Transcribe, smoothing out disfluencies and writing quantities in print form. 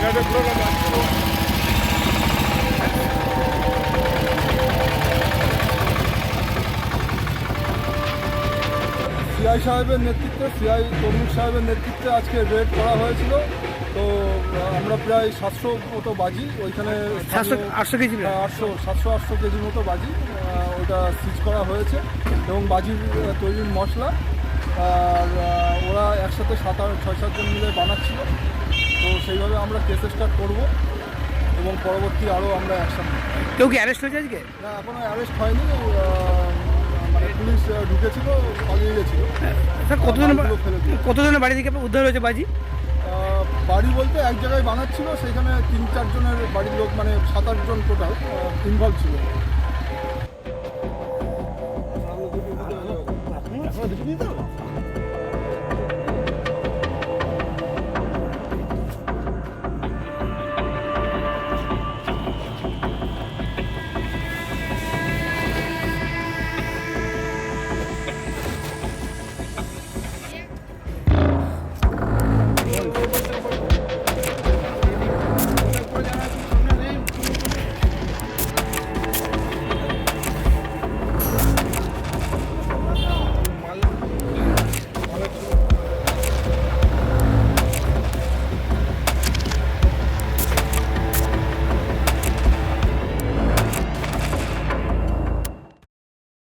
CI সাহেবের নেতৃত্বে, CI তরমুজ সাহেবের নেতৃত্বে আজকে রেড করা হয়েছিল। তো আমরা প্রায় 700 মতো বাজি ওইখানে 700-800 কেজি 700-800 কেজির মতো বাজি ওটা সিজ করা হয়েছে এবং বাজির তৈরির মশলা আর ওরা একসাথে 6-7 জন মিলে বানাচ্ছিল। তো সেইভাবে আমরা কেস স্টার্ট করবো এবং পরবর্তী আরও আমরা অ্যাকশন নেব। কেউ কি অ্যারেস্ট হয়েছে আজকে? না, এখনও অ্যারেস্ট হয়নি। মানে পুলিশ ঢুকেছিল, পালিয়ে গেছিলো। স্যার কতজনের বাড়ি থেকে উদ্ধার হয়েছে বাজি? বাড়ি বলতে এক জায়গায় বানাচ্ছিল, সেখানে 3-4 জনের বাড়ির লোক, মানে 7-8 জন টোটাল ইনভলভ ছিল।